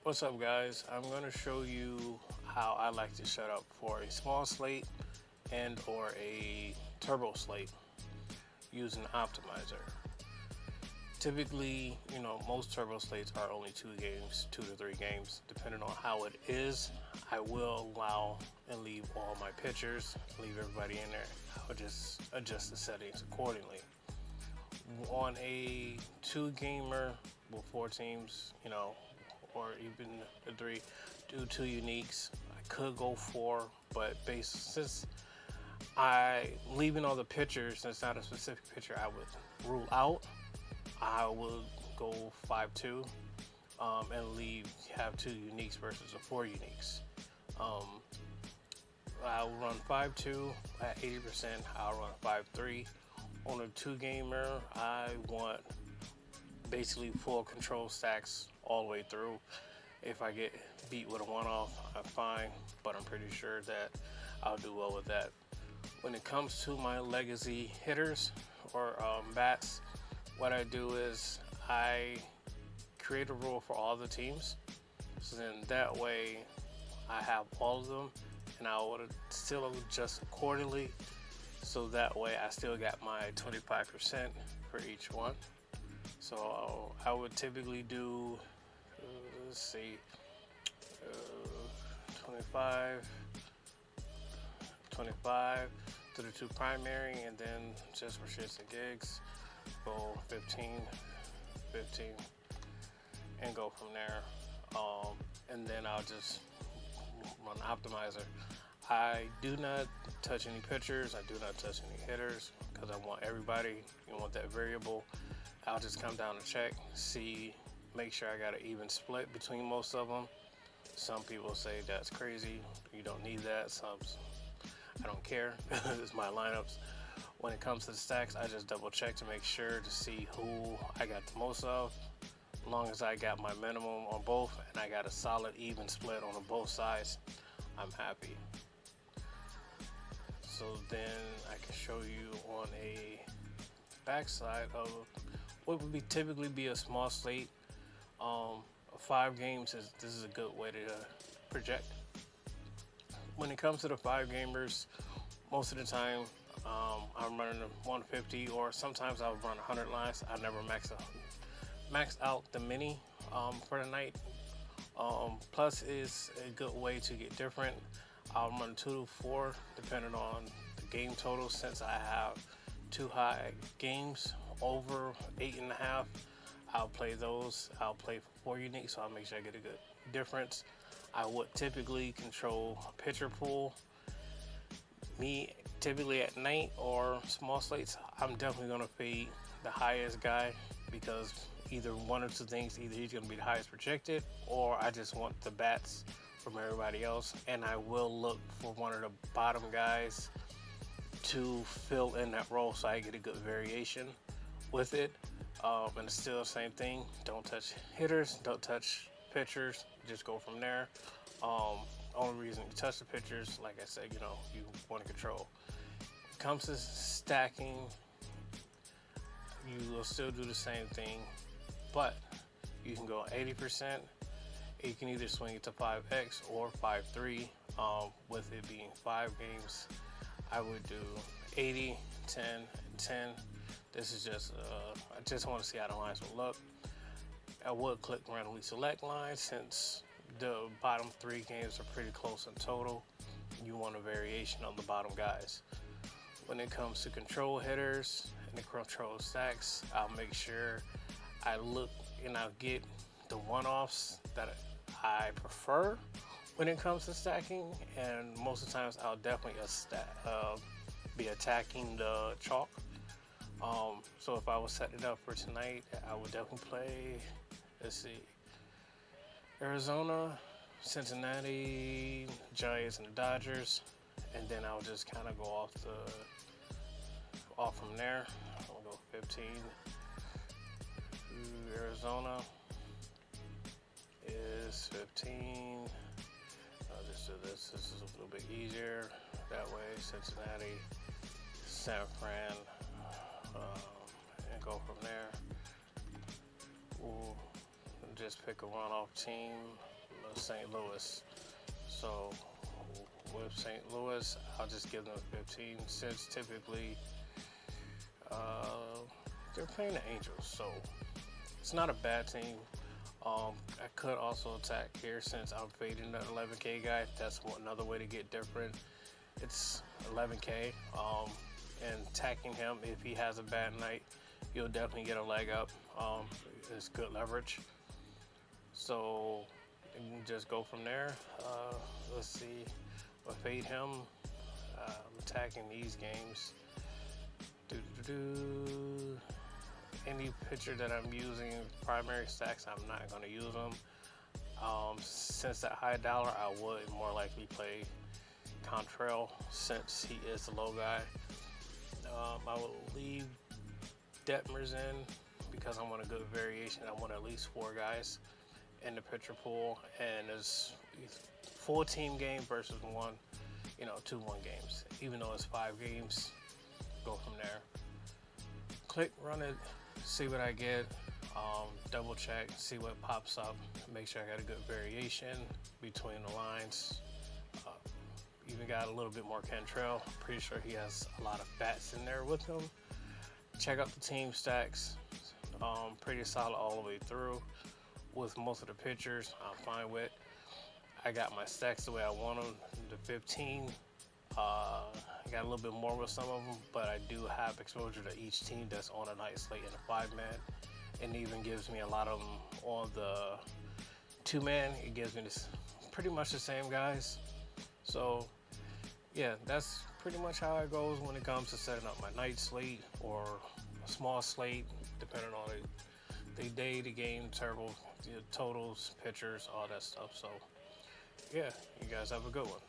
What's up, guys? I'm going to show you how I like to set up for a small slate and or a turbo slate using optimizer. Typically, most turbo slates are only 2 games, 2 to 3 games, depending on how it is. I will allow and leave all my pitchers, leave everybody in there. I'll just adjust the settings accordingly. On a 2 gamer with 4 teams, or even the 3, do 2 uniques. I could go 4, but since I leaving all the pitchers, it's not a specific pitcher I would rule out. I would go 5-2 and have 2 uniques versus a 4 uniques. I'll run 5-2 at 80%. I'll run 5-3. On a 2 gamer, I want basically full control stacks all the way through. If I get beat with a one-off, I'm fine, but I'm pretty sure that I'll do well with that. When it comes to my legacy hitters or bats, what I do is I create a rule for all the teams. So then that way I have all of them and I would still adjust accordingly. So that way I still got my 25% for each one. So I would typically do, 25 to the 2 primary, and then just for shits and gigs, go 15, and go from there. And then I'll just run optimizer. I do not touch any pitchers. I do not touch any hitters because I want everybody. You want that variable. I'll just come down and check, make sure I got an even split between most of them. Some people say that's crazy. You don't need that. I don't care. It's my lineups. When it comes to the stacks, I just double check to make sure to see who I got the most of. As long as I got my minimum on both and I got a solid even split on both sides, I'm happy. So then I can show you on a backside of what would typically be a small slate. 5 games this is a good way to project. When it comes to the 5 gamers, most of the time I'm running 150, or sometimes I'll run 100 lines. I never max out the mini for the night. Plus is a good way to get different. I'll run 2 to 4 depending on the game total. Since I have 2 high games over 8.5, I'll play those. I'll play for 4 unique, so I'll make sure I get a good difference. I would typically control a pitcher pool. Me, typically at night or small slates, I'm definitely gonna fade the highest guy because either one or two things: either he's gonna be the highest projected, or I just want the bats from everybody else. And I will look for one of the bottom guys to fill in that role so I get a good variation with it. And it's still the same thing. Don't touch hitters, don't touch pitchers, just go from there. Only reason you touch the pitchers, like I said, you want to control. When it comes to stacking, you will still do the same thing, but you can go 80%. You can either swing it to 5x or 5-3. With it being 5 games, I would do 80, 10, and 10. This is just, I just want to see how the lines will look. I would click randomly select lines since the bottom 3 games are pretty close in total. You want a variation on the bottom guys. When it comes to control hitters and the control stacks, I'll make sure I look and I'll get the one-offs that I prefer when it comes to stacking. And most of the times I'll definitely be attacking the chalk. So if I was setting it up for tonight, I would definitely play, Arizona, Cincinnati, Giants, and the Dodgers, and then I'll just kind of go off from there. I'll go 15. Arizona is 15. I'll just do this. This is a little bit easier that way. Cincinnati, San Fran, and go from there. We'll just pick a runoff team. St. Louis. So with St. Louis, I'll just give them 15 since typically they're playing the Angels. So it's not a bad team. I could also attack here since I'm fading the 11K guy. That's another way to get different. It's 11K. And attacking him, if he has a bad night, you'll definitely get a leg up. It's good leverage. So you can just go from there. Let's see. I'll fade him. I'm attacking these games. Any pitcher that I'm using primary stacks, I'm not going to use them. Since that high dollar, I would more likely play Contrarian since he is the low guy. I will leave Detmers in because I want a good variation. I want at least 4 guys in the pitcher pool, and it's full team game versus 2-1 games. Even though it's 5 games, go from there. Click, run it, see what I get, double check, see what pops up, make sure I got a good variation between the lines. Even got a little bit more Cantrell. Pretty sure he has a lot of bats in there with him. Check out the team stacks. Pretty solid all the way through. With most of the pitchers, I'm fine with. I got my stacks the way I want them. The 15. I got a little bit more with some of them, but I do have exposure to each team that's on a night slate in a 5-man. And even gives me a lot of them on the 2-man. It gives me this pretty much the same guys. So yeah, that's pretty much how it goes when it comes to setting up my night slate or a small slate, depending on the day, the game, totals, pitchers, all that stuff. So yeah, you guys have a good one.